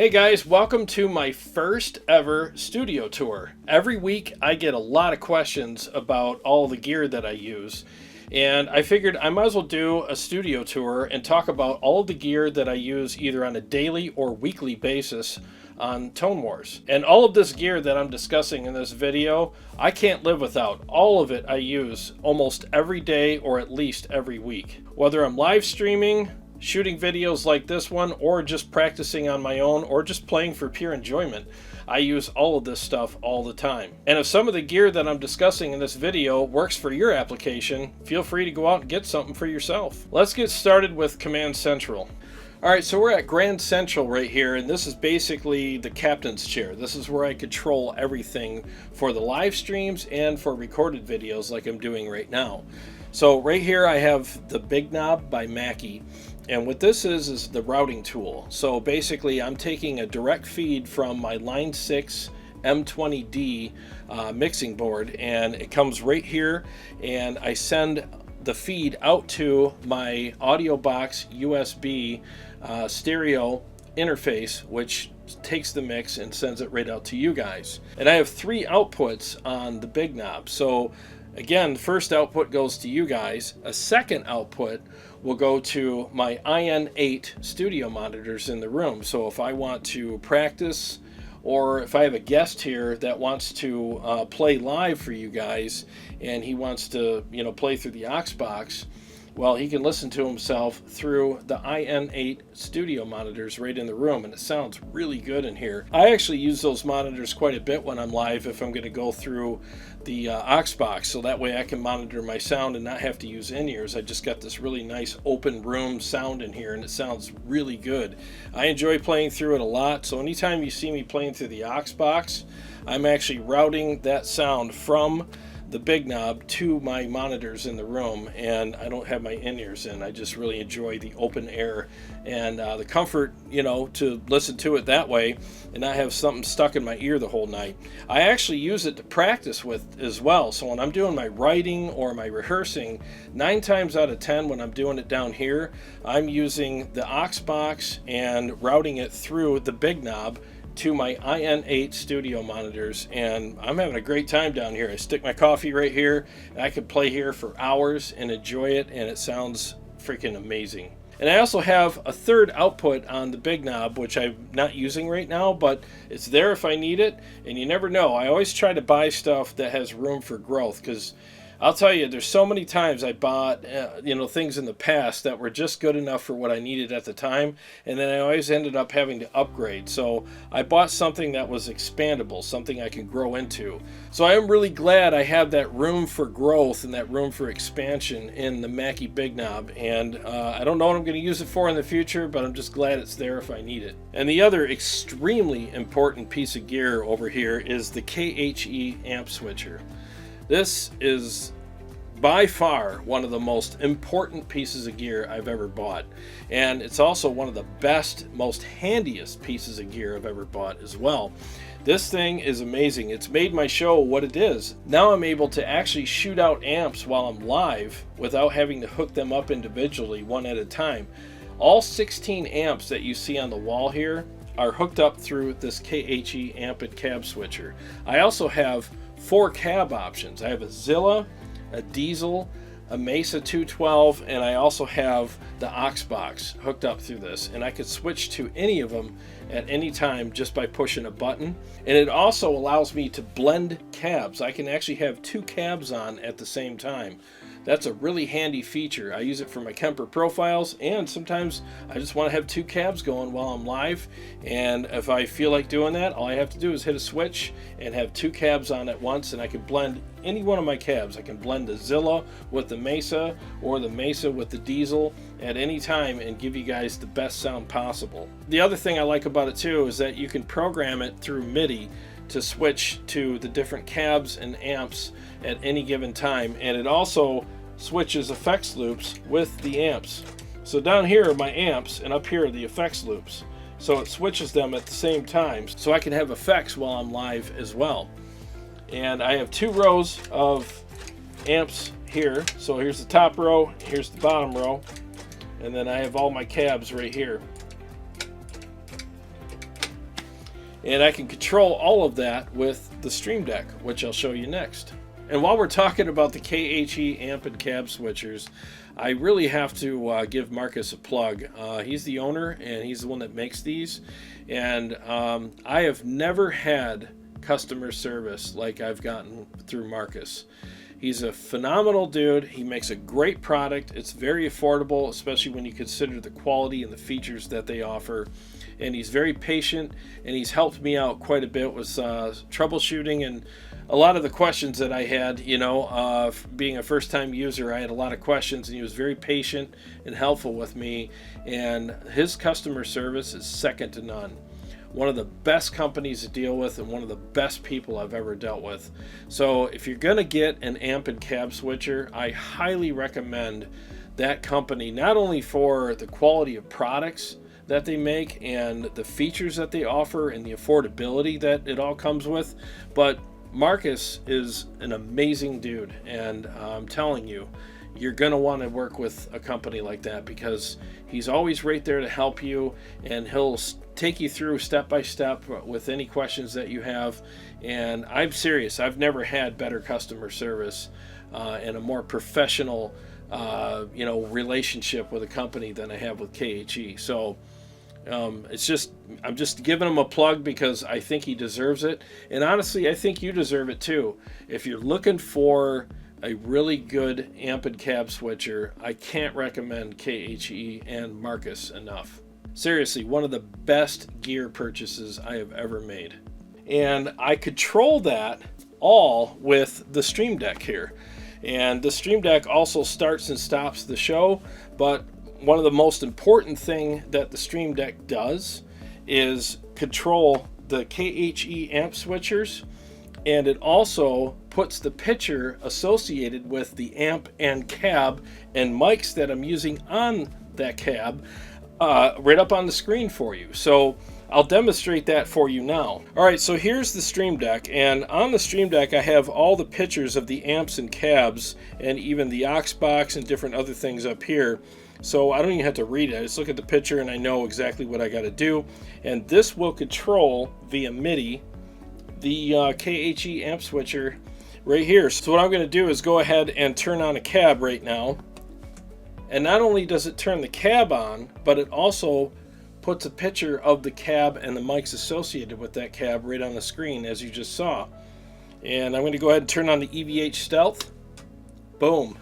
Hey guys, welcome to my first ever studio tour. Every week I get a lot of questions about all the gear that I use, and I figured I might as well do a studio tour and talk about all of the gear that I use either on a daily or weekly basis on Tone Wars. And all of this gear that I'm discussing in this video, I can't live without. All of it I use almost every day or at least every week. Whether I'm live streaming, shooting videos like this one, or just practicing on my own, or just playing for pure enjoyment, I use all of this stuff all the time. And if some of the gear that I'm discussing in this video works for your application, feel free to go out and get something for yourself. Let's get started with Command Central. Alright, so we're at Grand Central right here, and this is basically the captain's chair. This is where I control everything for the live streams and for recorded videos like I'm doing right now. So right here I have the Big Knob by Mackie. And what this is the routing tool. So basically I'm taking a direct feed from my Line 6 M20D mixing board, and it comes right here, and I send the feed out to my audio box USB stereo interface, which takes the mix and sends it right out to you guys. And I have 3 outputs on the Big Knob. So again, the first output goes to you guys. A second output will go to my IN8 studio monitors in the room. So if I want to practice, or if I have a guest here that wants to play live for you guys, and he wants to, play through the aux box, well, he can listen to himself through the IN8 studio monitors right in the room, and it sounds really good in here. I actually use those monitors quite a bit when I'm live if I'm going to go through the aux box, so that way I can monitor my sound and not have to use in-ears. I just got this really nice open room sound in here, and it sounds really good. I enjoy playing through it a lot, so anytime you see me playing through the aux box, I'm actually routing that sound from the Big Knob to my monitors in the room, and I don't have my in-ears in. I just really enjoy the open air and the comfort, to listen to it that way and not have something stuck in my ear the whole night. I actually use it to practice with as well. So when I'm doing my writing or my rehearsing, 9 times out of 10 when I'm doing it down here, I'm using the aux box and routing it through the Big Knob to my IN8 studio monitors, and I'm having a great time down here. I stick my coffee right here, and I could play here for hours and enjoy it, and it sounds freaking amazing. And I also have a third output on the Big Knob, which I'm not using right now, but it's there if I need it, and you never know. I always try to buy stuff that has room for growth, because I'll tell you, there's so many times I bought, things in the past that were just good enough for what I needed at the time, and then I always ended up having to upgrade. So I bought something that was expandable, something I can grow into. So I am really glad I have that room for growth and that room for expansion in the Mackie Big Knob, and I don't know what I'm going to use it for in the future, but I'm just glad it's there if I need it. And the other extremely important piece of gear over here is the KHE Amp Switcher. This is by far one of the most important pieces of gear I've ever bought, and it's also one of the best, most handiest pieces of gear I've ever bought as well. This thing is amazing. It's made my show what it is. Now I'm able to actually shoot out amps while I'm live without having to hook them up individually one at a time. All 16 amps that you see on the wall here are hooked up through this KHE Amp Cab Switcher. I also have 4 cab options. I have a Zilla, a Diesel, a Mesa 212, and I also have the aux box hooked up through this, and I could switch to any of them at any time just by pushing a button. And it also allows me to blend cabs. I can actually have 2 cabs on at the same time. That's a really handy feature. I use it for my Kemper profiles, and sometimes I just want to have 2 cabs going while I'm live, and if I feel like doing that, all I have to do is hit a switch and have 2 cabs on at once, and I can blend any one of my cabs. I can blend the Zilla with the Mesa or the Mesa with the Diesel at any time and give you guys the best sound possible. The other thing I like about it too is that you can program it through MIDI to switch to the different cabs and amps at any given time, and it also switches effects loops with the amps. So down here are my amps, and up here are the effects loops. So it switches them at the same time, so I can have effects while I'm live as well. And I have 2 rows of amps here. So here's the top row, here's the bottom row, and then I have all my cabs right here. And I can control all of that with the Stream Deck, which I'll show you next. And while we're talking about the KHE Amp and Cab Switchers, I really have to give Marcus a plug. He's the owner, and he's the one that makes these. And I have never had customer service like I've gotten through Marcus. He's a phenomenal dude. He makes a great product. It's very affordable, especially when you consider the quality and the features that they offer. And he's very patient, and he's helped me out quite a bit with troubleshooting and a lot of the questions that I had. You know, being a first-time user, I had a lot of questions, and he was very patient and helpful with me. And his customer service is second to none. One of the best companies to deal with, and one of the best people I've ever dealt with. So if you're going to get an amp and cab switcher, I highly recommend that company, not only for the quality of products that they make and the features that they offer and the affordability that it all comes with, but Marcus is an amazing dude, and I'm telling you, you're going to want to work with a company like that, because he's always right there to help you, and he'll take you through step by step with any questions that you have. And I'm serious, I've never had better customer service and a more professional relationship with a company than I have with KHE. So it's just, I'm just giving him a plug because I think he deserves it, and honestly I think you deserve it too. If you're looking for a really good amp and cab switcher, I can't recommend KHE and Marcus enough. Seriously, one of the best gear purchases I have ever made. And I control that all with the Stream Deck here. And the Stream Deck also starts and stops the show, but one of the most important thing that the Stream Deck does is control the KHE amp switchers, and it also puts the picture associated with the amp and cab and mics that I'm using on that cab right up on the screen for you. So I'll demonstrate that for you now. Alright, so here's the Stream Deck, and on the Stream Deck I have all the pictures of the amps and cabs, and even the aux box and different other things up here. So I don't even have to read it. I just look at the picture and I know exactly what I got to do. And this will control via MIDI the KHE amp switcher right here. So what I'm going to do is go ahead and turn on a cab right now. And not only does it turn the cab on, but it also puts a picture of the cab and the mics associated with that cab right on the screen, as you just saw. And I'm going to go ahead and turn on the EVH Stealth. Boom.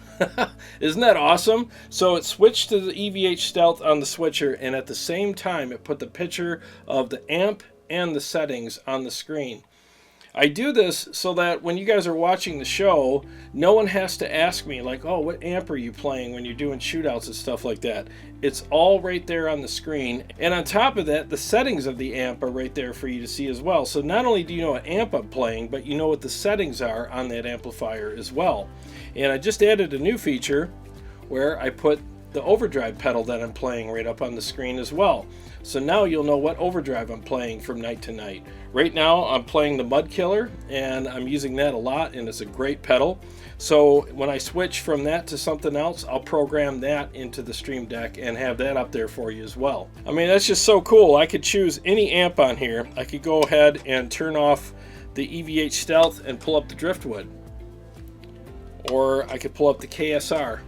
Isn't that awesome? So it switched to the EVH Stealth on the switcher, and at the same time it put the picture of the amp and the settings on the screen. I do this so that when you guys are watching the show, no one has to ask me like, oh, what amp are you playing when you're doing shootouts and stuff like that. It's all right there on the screen. And on top of that, the settings of the amp are right there for you to see as well. So not only do you know what amp I'm playing, but you know what the settings are on that amplifier as well. And I just added a new feature where I put the overdrive pedal that I'm playing right up on the screen as well. So now you'll know what overdrive I'm playing from night to night. Right now I'm playing the Mud Killer, and I'm using that a lot, and it's a great pedal. So when I switch from that to something else, I'll program that into the Stream Deck and have that up there for you as well. I mean, that's just so cool. I could choose any amp on here. I could go ahead and turn off the EVH Stealth and pull up the Driftwood. Or I could pull up the KSR.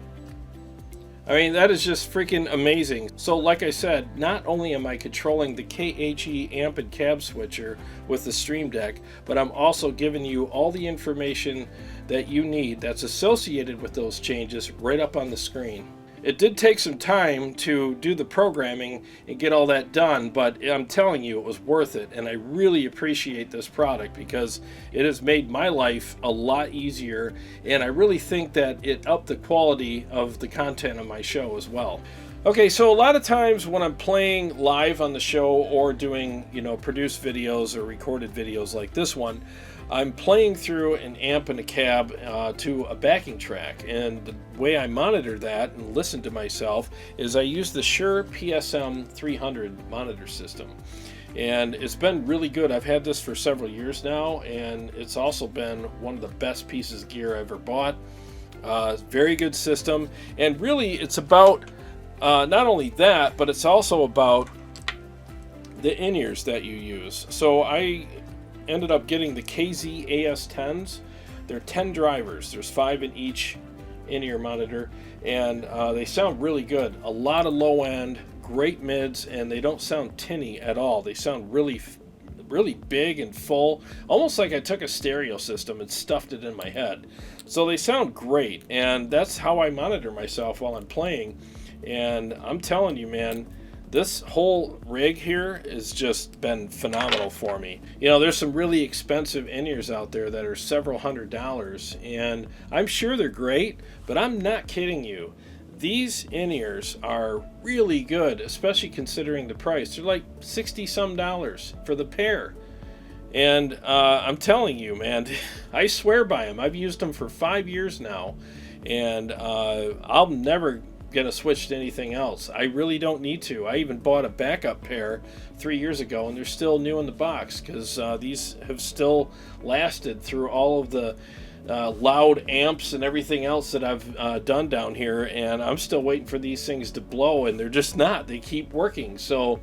I mean, that is just freaking amazing. So like I said, not only am I controlling the KHE amp and cab switcher with the Stream Deck, but I'm also giving you all the information that you need that's associated with those changes right up on the screen. It did take some time to do the programming and get all that done, but I'm telling you, it was worth it, and I really appreciate this product because it has made my life a lot easier, and I really think that it upped the quality of the content of my show as well. Okay, so a lot of times when I'm playing live on the show or doing, produced videos or recorded videos like this one, I'm playing through an amp and a cab to a backing track, and the way I monitor that and listen to myself is I use the Shure PSM 300 monitor system, and it's been really good. I've had this for several years now, and it's also been one of the best pieces of gear I ever bought. Very good system, and really it's about not only that, but it's also about the in-ears that you use. So I ended up getting the KZE AS10s. They're 10 drivers. There's 5 in each in-ear monitor, and they sound really good. A lot of low end, great mids, and they don't sound tinny at all. They sound really big and full, almost like I took a stereo system and stuffed it in my head. So they sound great, and that's how I monitor myself while I'm playing. And I'm telling you, man, this whole rig here has just been phenomenal for me. You know, there's some really expensive in-ears out there that are several $100s, and I'm sure they're great, but I'm not kidding you. These in-ears are really good, especially considering the price. They're like 60 some dollars for the pair. And I'm telling you, man, I swear by them. I've used them for 5 years now, and I'll never gonna switch to anything else. I really don't need to. I even bought a backup pair 3 years ago, and they're still new in the box because these have still lasted through all of the loud amps and everything else that I've done down here, and I'm still waiting for these things to blow, and they're just not. They keep working. So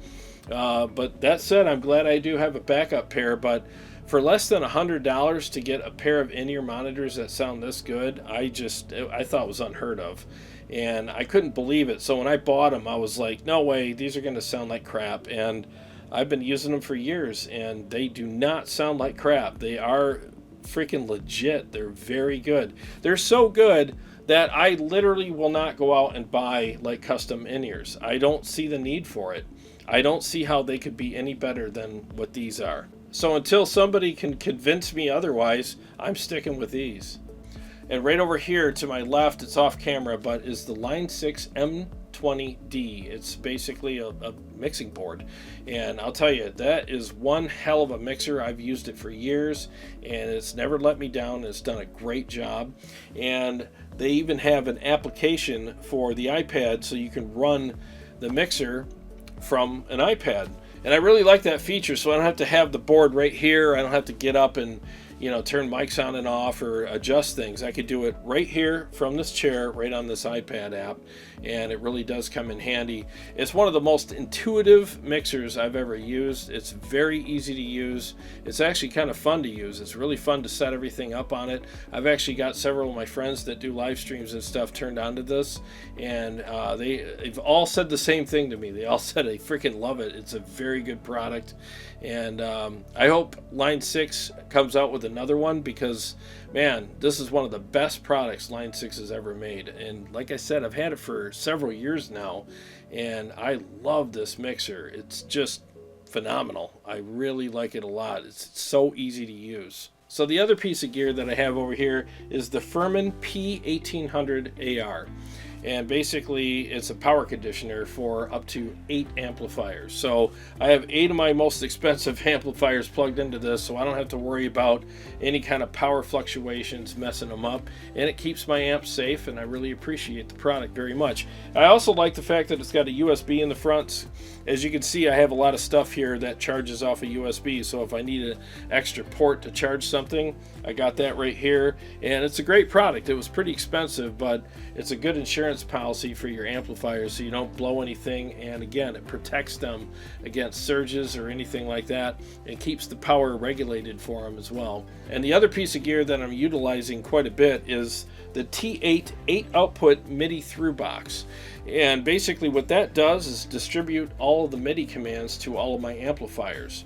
but that said, I'm glad I do have a backup pair. But for less than $100 to get a pair of in-ear monitors that sound this good, I thought it was unheard of, and I couldn't believe it. So when I bought them, I was like, no way, these are going to sound like crap. And I've been using them for years, and they do not sound like crap. They are freaking legit. They're very good. They're so good that I literally will not go out and buy like custom in-ears. I don't see the need for it. I don't see how they could be any better than what these are. So until somebody can convince me otherwise, I'm sticking with these. And right over here to my left, it's off camera, but is the Line 6 M20D. It's basically a mixing board. And I'll tell you, that is one hell of a mixer. I've used it for years, and it's never let me down. It's done a great job. And they even have an application for the iPad so you can run the mixer from an iPad. And I really like that feature, so I don't have to have the board right here. I don't have to get up and, you know, turn mics on and off or adjust things. I could do it right here from this chair, right on this iPad app, and it really does come in handy. It's one of the most intuitive mixers I've ever used. It's very easy to use. It's actually kind of fun to use. It's really fun to set everything up on it. I've actually got several of my friends that do live streams and stuff turned onto this, and they've all said the same thing to me. They all said they freaking love it. It's a very good product, and I hope Line 6 comes out with another one, because man, this is one of the best products Line 6 has ever made. And like I said, I've had it for several years now, and I love this mixer. It's just phenomenal. I really like it a lot. It's so easy to use. So the other piece of gear that I have over here is the Furman P1800AR. And basically it's a power conditioner for up to 8 amplifiers. So I have 8 of my most expensive amplifiers plugged into this, so I don't have to worry about any kind of power fluctuations messing them up, and it keeps my amp safe, and I really appreciate the product very much. I also like the fact that it's got a USB in the front. As you can see, I have a lot of stuff here that charges off a USB, so if I need an extra port to charge something, I got that right here. And it's a great product. It was pretty expensive, but it's a good insurance policy for your amplifiers so you don't blow anything, and again, it protects them against surges or anything like that, and keeps the power regulated for them as well. And the other piece of gear that I'm utilizing quite a bit is the T8 8-output MIDI through box. And basically what that does is distribute all of the MIDI commands to all of my amplifiers.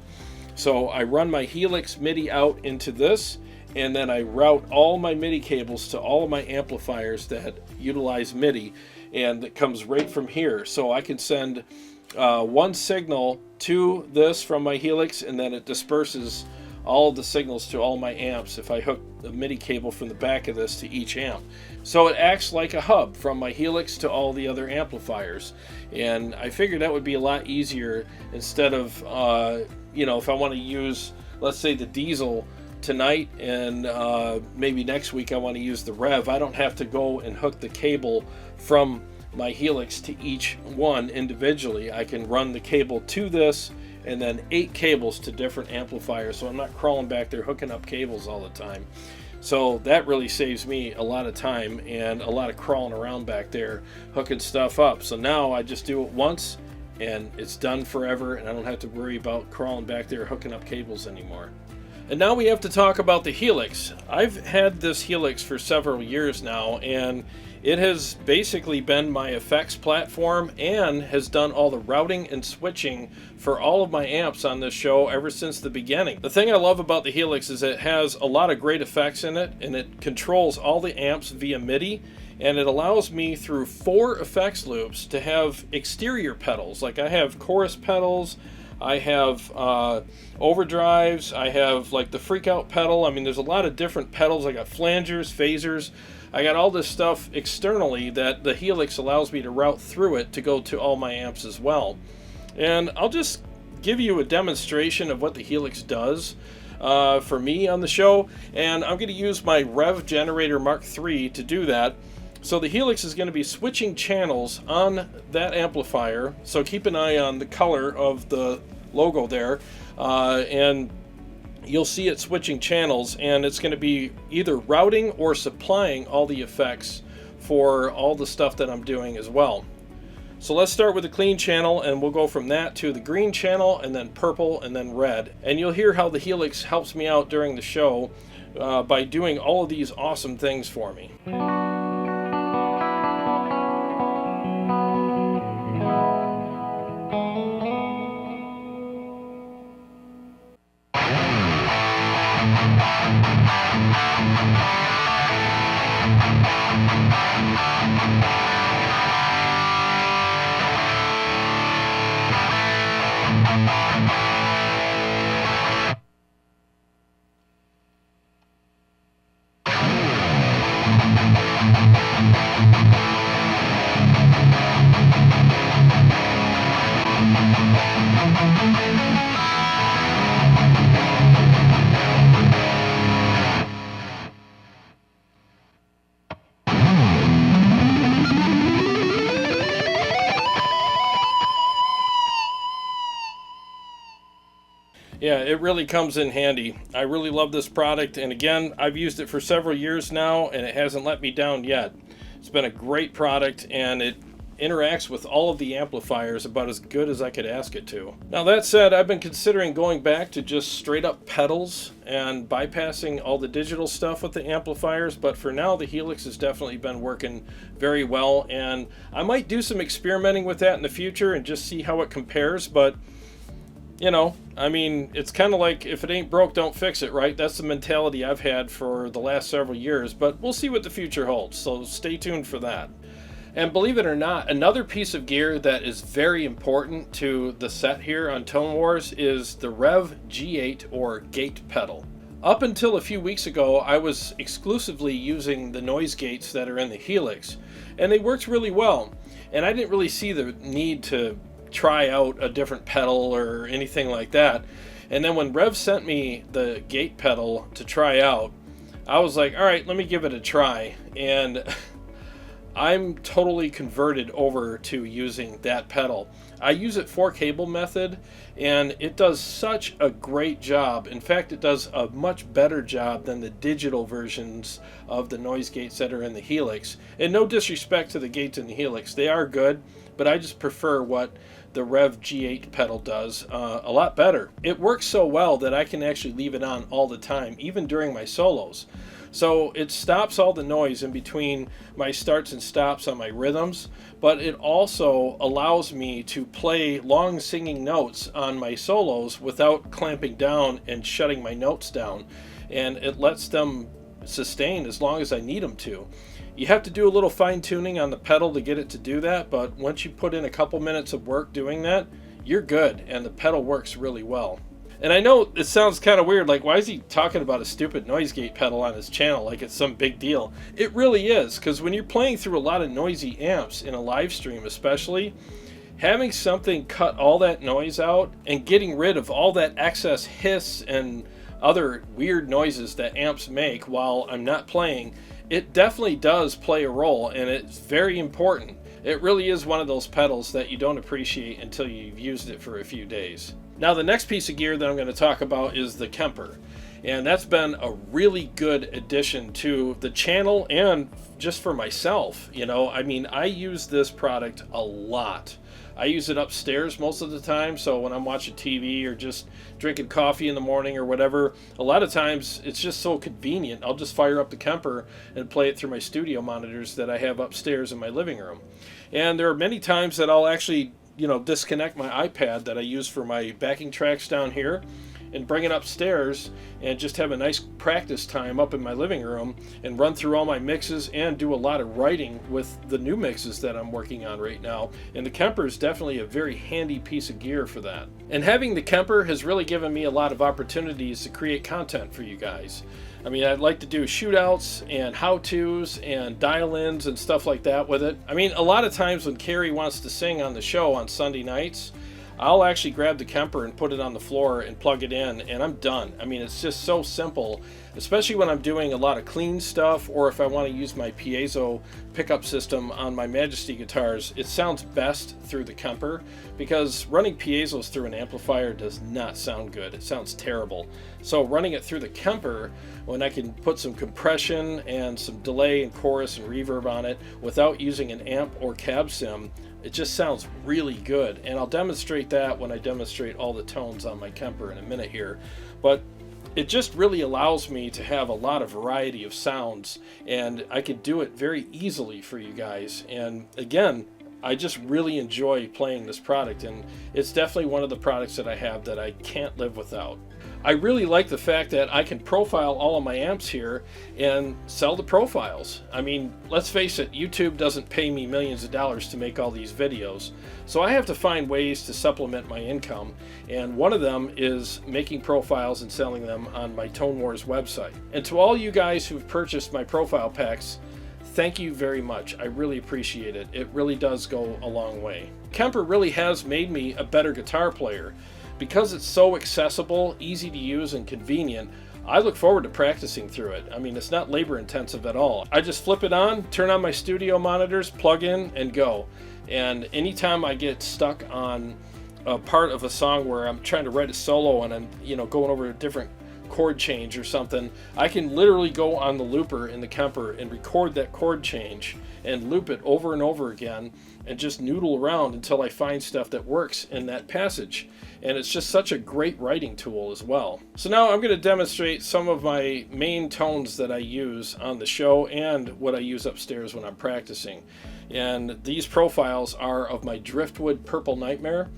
So I run my Helix MIDI out into this, and then I route all my MIDI cables to all of my amplifiers that utilize MIDI, and it comes right from here. So I can send one signal to this from my Helix, and then it disperses all of the signals to all my amps if I hook the MIDI cable from the back of this to each amp. So it acts like a hub from my Helix to all the other amplifiers. And I figured that would be a lot easier instead of, you know, if I want to use, let's say, the diesel tonight, and maybe next week I want to use the Rev, I don't have to go and hook the cable from my Helix to each one individually. I can run the cable to this, and then 8 cables to different amplifiers, so I'm not crawling back there hooking up cables all the time. So that really saves me a lot of time and a lot of crawling around back there hooking stuff up. So now I just do it once, and it's done forever, and I don't have to worry about crawling back there hooking up cables anymore. And now we have to talk about the Helix. I've had this Helix for several years now, and it has basically been my effects platform and has done all the routing and switching for all of my amps on this show ever since the beginning. The thing I love about the Helix is it has a lot of great effects in it, and it controls all the amps via MIDI, and it allows me through 4 effects loops to have exterior pedals. Like I have chorus pedals, I have overdrives, I have like the freak out pedal. I mean, there's a lot of different pedals. I got flangers, phasers. I got all this stuff externally that the Helix allows me to route through it to go to all my amps as well. And I'll just give you a demonstration of what the Helix does for me on the show. And I'm going to use my Rev Generator Mark III to do that. So the Helix is going to be switching channels on that amplifier. So keep an eye on the color of the logo there. And you'll see it switching channels, and it's going to be either routing or supplying all the effects for all the stuff that I'm doing as well. So let's start with the clean channel, and we'll go from that to the green channel, and then purple, and then red. And you'll hear how the Helix helps me out during the show by doing all of these awesome things for me. Yeah, it really comes in handy. I really love this product, and again, I've used it for several years now, and it hasn't let me down yet. It's been a great product, and it interacts with all of the amplifiers about as good as I could ask it to. Now that said, I've been considering going back to just straight up pedals and bypassing all the digital stuff with the amplifiers, but for now the Helix has definitely been working very well, and I might do some experimenting with that in the future and just see how it compares. But you know, I mean, it's kind of like if it ain't broke, don't fix it, right? That's the mentality I've had for the last several years, but we'll see what the future holds, so stay tuned for that. And believe it or not, another piece of gear that is very important to the set here on Tone Wars is the Rev G8 or gate pedal. Up until a few weeks ago, I was exclusively using the noise gates that are in the Helix, and they worked really well, and I didn't really see the need to try out a different pedal or anything like that. And then when Rev sent me the gate pedal to try out, I was like, all right, let me give it a try. And I'm totally converted over to using that pedal. I use it for cable method, and it does such a great job. In fact, it does a much better job than the digital versions of the noise gates that are in the Helix. And no disrespect to the gates in the Helix, they are good, but I just prefer what the Rev G8 pedal does a lot better. It works so well that I can actually leave it on all the time, even during my solos. So it stops all the noise in between my starts and stops on my rhythms, but it also allows me to play long singing notes on my solos without clamping down and shutting my notes down. And it lets them sustain as long as I need them to. You have to do a little fine tuning on the pedal to get it to do that, but once you put in a couple minutes of work doing that, you're good, and the pedal works really well. And I know it sounds kind of weird, like why is he talking about a stupid noise gate pedal on his channel like it's some big deal? It really is, because when you're playing through a lot of noisy amps in a live stream especially, having something cut all that noise out and getting rid of all that excess hiss and other weird noises that amps make while I'm not playing, it definitely does play a role, and it's very important. It really is one of those pedals that you don't appreciate until you've used it for a few days. Now the next piece of gear that I'm going to talk about is the Kemper. And that's been a really good addition to the channel and just for myself. You know, I mean, I use this product a lot. I use it upstairs most of the time, so when I'm watching TV or just drinking coffee in the morning or whatever, a lot of times it's just so convenient. I'll just fire up the Kemper and play it through my studio monitors that I have upstairs in my living room. And there are many times that I'll actually, you know, disconnect my iPad that I use for my backing tracks down here and bring it upstairs and just have a nice practice time up in my living room and run through all my mixes and do a lot of writing with the new mixes that I'm working on right now. And the Kemper is definitely a very handy piece of gear for that. And having the Kemper has really given me a lot of opportunities to create content for you guys. I mean, I'd like to do shootouts and how-tos and dial-ins and stuff like that with it. I mean, a lot of times when Carrie wants to sing on the show on Sunday nights, I'll actually grab the Kemper and put it on the floor and plug it in, and I'm done. I mean, it's just so simple, especially when I'm doing a lot of clean stuff, or if I want to use my piezo pickup system on my Majesty guitars. It sounds best through the Kemper, because running piezos through an amplifier does not sound good. It sounds terrible. So running it through the Kemper, when I can put some compression and some delay and chorus and reverb on it without using an amp or cab sim, it just sounds really good. And I'll demonstrate that when I demonstrate all the tones on my Kemper in a minute here. But it just really allows me to have a lot of variety of sounds, and I can do it very easily for you guys. And again, I just really enjoy playing this product, and it's definitely one of the products that I have that I can't live without. I really like the fact that I can profile all of my amps here and sell the profiles. I mean, let's face it, YouTube doesn't pay me millions of dollars to make all these videos, so I have to find ways to supplement my income, and one of them is making profiles and selling them on my Tone Wars website. And to all you guys who've purchased my profile packs, thank you very much. I really appreciate it. It really does go a long way. Kemper really has made me a better guitar player. Because it's so accessible, easy to use, and convenient, I look forward to practicing through it. I mean, it's not labor intensive at all. I just flip it on, turn on my studio monitors, plug in, and go. And anytime I get stuck on a part of a song where I'm trying to write a solo and I'm, you know, going over a different chord change or something, I can literally go on the looper in the Kemper and record that chord change and loop it over and over again and just noodle around until I find stuff that works in that passage. And it's just such a great writing tool as well. So now I'm going to demonstrate some of my main tones that I use on the show and what I use upstairs when I'm practicing. And these profiles are of my Driftwood Purple Nightmare,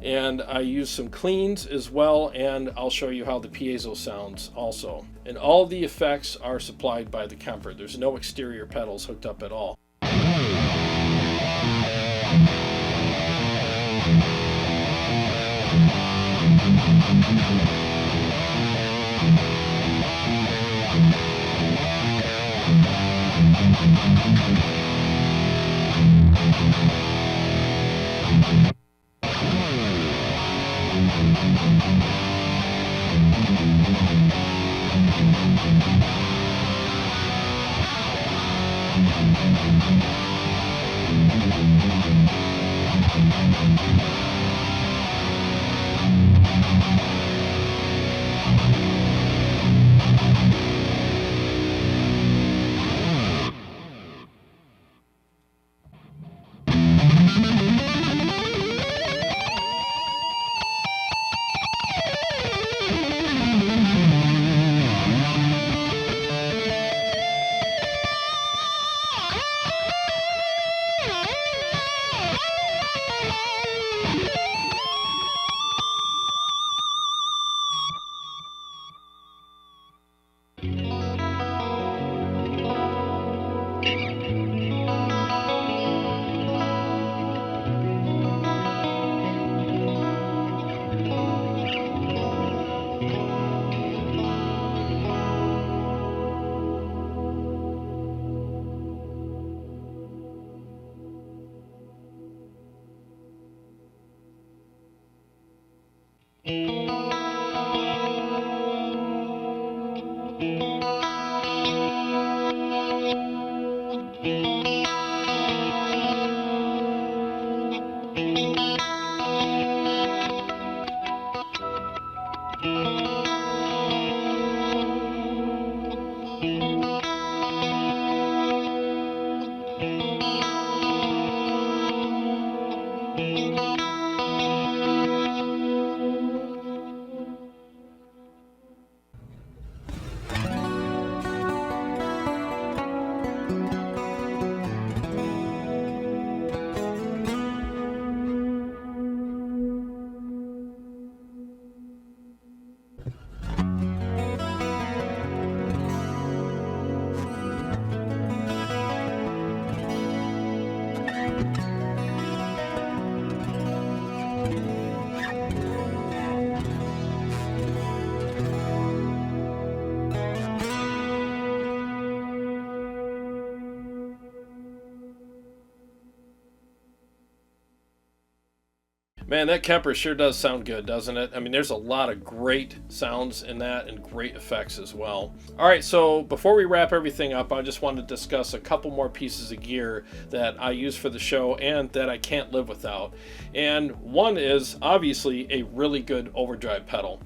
and I use some cleans as well, and I'll show you how the piezo sounds also. And all the effects are supplied by the Kemper. There's no exterior pedals hooked up at all. Man, that Kemper sure does sound good, doesn't it? I mean, there's a lot of great sounds in that and great effects as well. All right, so before we wrap everything up, I just wanted to discuss a couple more pieces of gear that I use for the show and that I can't live without. And one is obviously a really good overdrive pedal.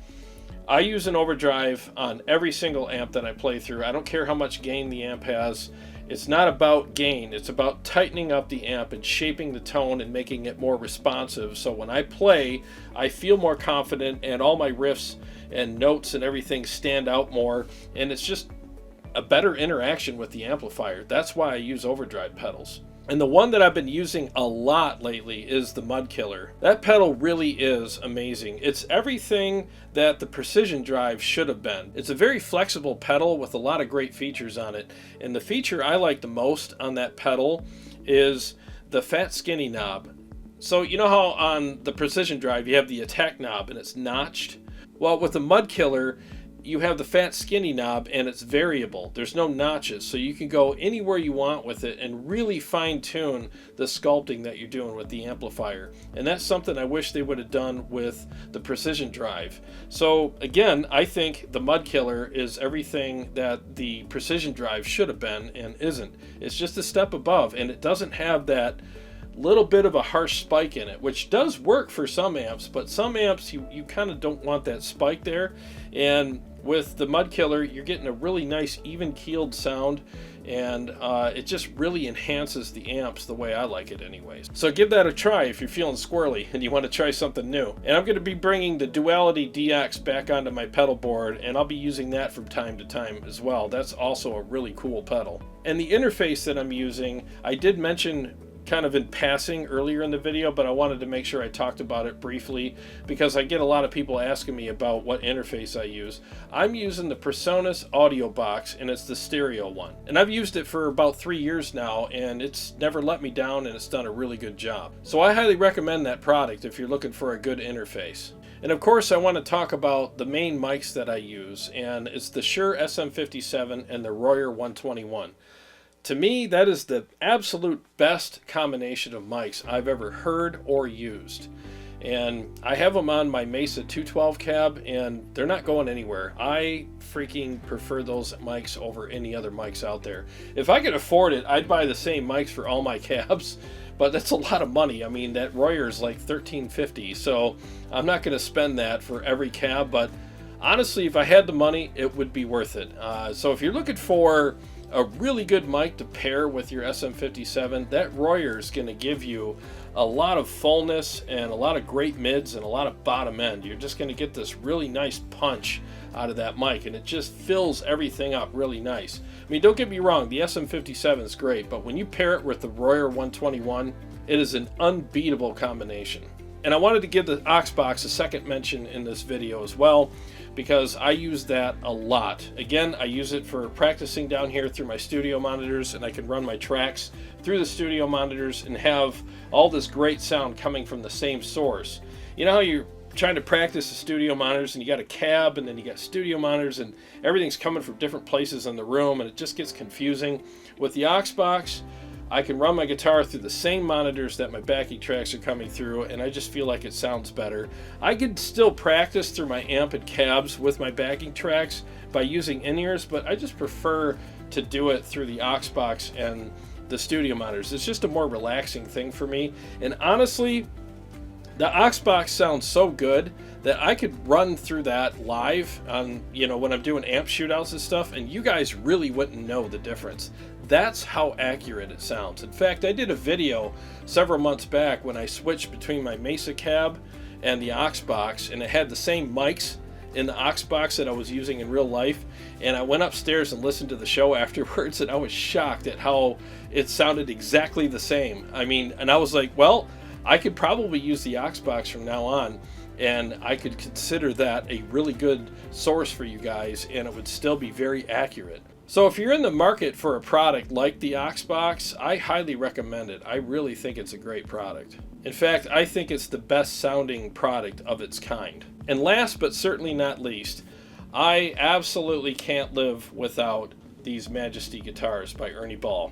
I use an overdrive on every single amp that I play through. I don't care how much gain the amp has. It's not about gain, it's about tightening up the amp and shaping the tone and making it more responsive. So when I play, I feel more confident and all my riffs and notes and everything stand out more, and it's just a better interaction with the amplifier. That's why I use overdrive pedals. And the one that I've been using a lot lately is the Mud Killer. That pedal really is amazing. It's everything that the Precision Drive should have been. It's a very flexible pedal with a lot of great features on it. And the feature I like the most on that pedal is the fat skinny knob. So you know how on the Precision Drive you have the attack knob and it's notched? Well, with the Mud Killer, you have the fat skinny knob and it's variable. There's no notches, so you can go anywhere you want with it and really fine tune the sculpting that you're doing with the amplifier. And that's something I wish they would have done with the Precision Drive. So again, I think the Mud Killer is everything that the Precision Drive should have been and isn't. It's just a step above, and it doesn't have that little bit of a harsh spike in it, which does work for some amps, but some amps you kind of don't want that spike there. And with the Mud Killer, you're getting a really nice even keeled sound, and it just really enhances the amps the way I like it anyways. So give that a try if you're feeling squirrely and you want to try something new. And I'm going to be bringing the Duality DX back onto my pedal board, and I'll be using that from time to time as well. That's also a really cool pedal. And the interface that I'm using, I did mention kind of in passing earlier in the video, but I wanted to make sure I talked about it briefly because I get a lot of people asking me about what interface I use. I'm using the Presonus Audio Box, and it's the stereo one. And I've used it for about 3 years now, and it's never let me down, and it's done a really good job. So I highly recommend that product if you're looking for a good interface. And of course, I want to talk about the main mics that I use, and it's the Shure SM57 and the Royer 121. To me, that is the absolute best combination of mics I've ever heard or used. And I have them on my Mesa 212 cab, and they're not going anywhere. I freaking prefer those mics over any other mics out there. If I could afford it, I'd buy the same mics for all my cabs, but that's a lot of money. I mean, that Royer is like $13.50, so I'm not going to spend that for every cab, but honestly, if I had the money, it would be worth it. So if you're looking for a really good mic to pair with your SM57, that Royer is going to give you a lot of fullness and a lot of great mids and a lot of bottom end. You're just going to get this really nice punch out of that mic, and it just fills everything up really nice. I mean, don't get me wrong, the SM57 is great, but when you pair it with the Royer 121, it is an unbeatable combination. And I wanted to give the aux box a second mention in this video as well, because I use that a lot. Again, I use it for practicing down here through my studio monitors, and I can run my tracks through the studio monitors and have all this great sound coming from the same source. You know how you're trying to practice the studio monitors and you got a cab and then you got studio monitors and everything's coming from different places in the room and it just gets confusing? With the aux box, I can run my guitar through the same monitors that my backing tracks are coming through, and I just feel like it sounds better. I could still practice through my amp and cabs with my backing tracks by using in-ears, but I just prefer to do it through the aux box and the studio monitors. It's just a more relaxing thing for me. And honestly, the aux box sounds so good that I could run through that live on, when I'm doing amp shootouts and stuff, and you guys really wouldn't know the difference. That's how accurate it sounds. In fact, I did a video several months back when I switched between my Mesa cab and the aux box, and it had the same mics in the aux box that I was using in real life, and I went upstairs and listened to the show afterwards, and I was shocked at how it sounded exactly the same. I mean, and I was like, well, I could probably use the aux box from now on, and I could consider that a really good source for you guys, and it would still be very accurate. So if you're in the market for a product like the aux box, I highly recommend it. I really think it's a great product. In fact, I think it's the best sounding product of its kind. And last but certainly not least, I absolutely can't live without these Majesty guitars by Ernie Ball.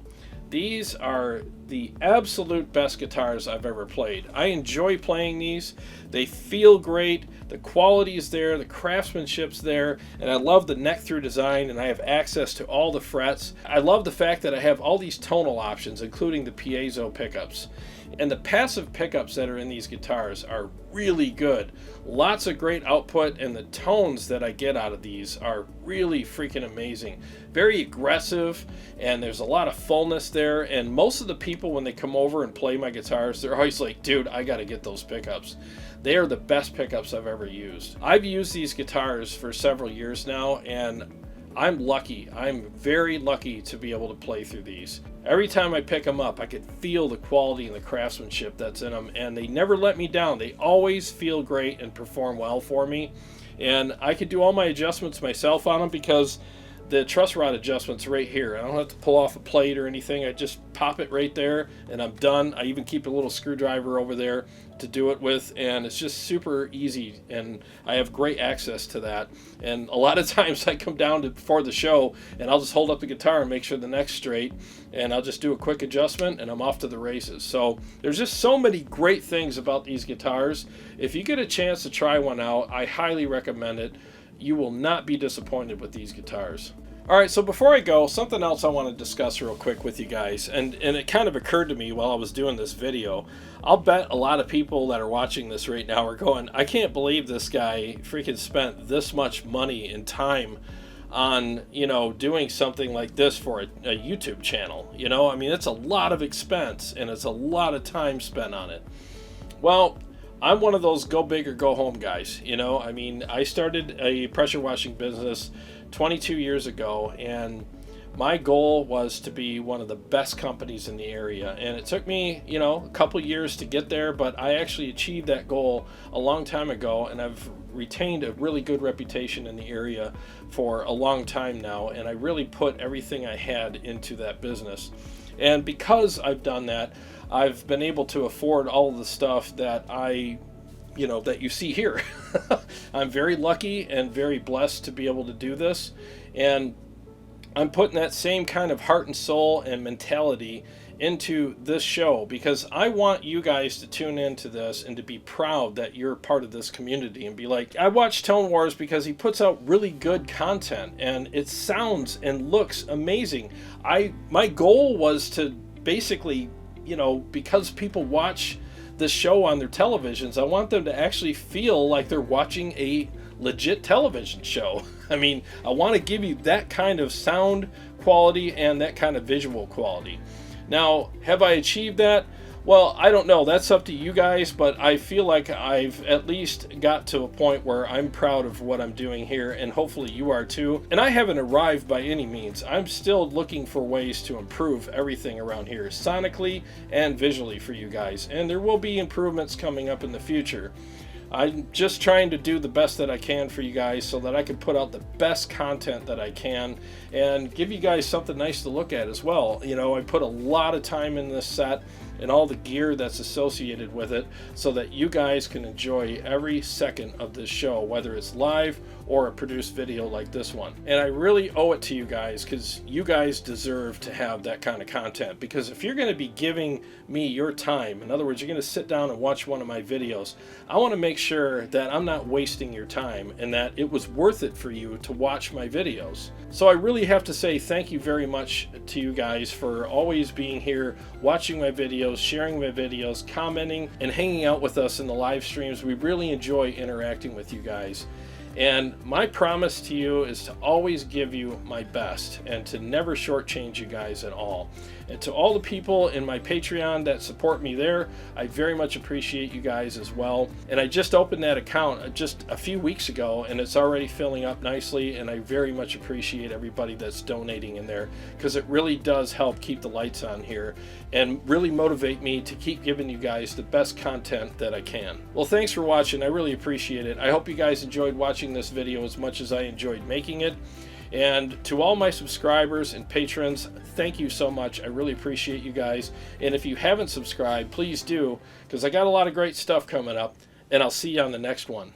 These are the absolute best guitars I've ever played. I enjoy playing these. They feel great. The quality is there. The craftsmanship's there. And I love the neck through design, and I have access to all the frets. I love the fact that I have all these tonal options, including the piezo pickups. And the passive pickups that are in these guitars are really good. Lots of great output, and the tones that I get out of these are really freaking amazing. Very aggressive, and there's a lot of fullness there. And most of the people, when they come over and play my guitars, they're always like, dude, I gotta get those pickups. They are the best pickups I've ever used. I've used these guitars for several years now, and I'm lucky. I'm very lucky to be able to play through these. Every time I pick them up, I could feel the quality and the craftsmanship that's in them, and they never let me down. They always feel great and perform well for me. And I could do all my adjustments myself on them because the truss rod adjustment's right here. I don't have to pull off a plate or anything. I just pop it right there and I'm done. I even keep a little screwdriver over there to do it with, and it's just super easy, and I have great access to that. And a lot of times I come down to before the show and I'll just hold up the guitar and make sure the neck's straight, and I'll just do a quick adjustment and I'm off to the races. So there's just so many great things about these guitars. If you get a chance to try one out, I highly recommend it. You will not be disappointed with these guitars. Alright, so before I go, something else I want to discuss real quick with you guys, and it kind of occurred to me while I was doing this video. I'll bet a lot of people that are watching this right now are going, I can't believe this guy freaking spent this much money and time on, you know, doing something like this for a YouTube channel. You know, I mean, it's a lot of expense and it's a lot of time spent on it. Well, I'm one of those go big or go home guys. You know, I mean, I started a pressure washing business 22 years ago, and my goal was to be one of the best companies in the area, and it took me, you know, a couple years to get there, but I actually achieved that goal a long time ago, and I've retained a really good reputation in the area for a long time now, and I really put everything I had into that business. And because I've done that, I've been able to afford all of the stuff that that you see here. I'm very lucky and very blessed to be able to do this, and I'm putting that same kind of heart and soul and mentality into this show because I want you guys to tune into this and to be proud that you're part of this community and be like, I watch Tone Wars because he puts out really good content and it sounds and looks amazing. My goal was to basically, you know, because people watch this show on their televisions, I want them to actually feel like they're watching a legit television show. I mean, I want to give you that kind of sound quality and that kind of visual quality. Now, have I achieved that? Well, I don't know. That's up to you guys, but I feel like I've at least got to a point where I'm proud of what I'm doing here, and hopefully you are too. And I haven't arrived by any means. I'm still looking for ways to improve everything around here, sonically and visually for you guys. And there will be improvements coming up in the future. I'm just trying to do the best that I can for you guys so that I can put out the best content that I can and give you guys something nice to look at as well. You know, I put a lot of time in this set and all the gear that's associated with it so that you guys can enjoy every second of this show, whether it's live or a produced video like this one. And I really owe it to you guys because you guys deserve to have that kind of content, because if you're going to be giving me your time, in other words, you're going to sit down and watch one of my videos, I want to make sure that I'm not wasting your time and that it was worth it for you to watch my videos. So I really have to say thank you very much to you guys for always being here, watching my videos, sharing my videos, commenting, and hanging out with us in the live streams. We really enjoy interacting with you guys. And my promise to you is to always give you my best and to never shortchange you guys at all. And to all the people in my Patreon that support me there, I very much appreciate you guys as well. And I just opened that account just a few weeks ago, and it's already filling up nicely, and I very much appreciate everybody that's donating in there, because it really does help keep the lights on here and really motivate me to keep giving you guys the best content that I can. Well, thanks for watching. I really appreciate it. I hope you guys enjoyed watching this video as much as I enjoyed making it. And to all my subscribers and patrons, thank you so much. I really appreciate you guys. And if you haven't subscribed, please do, because I got a lot of great stuff coming up, and I'll see you on the next one.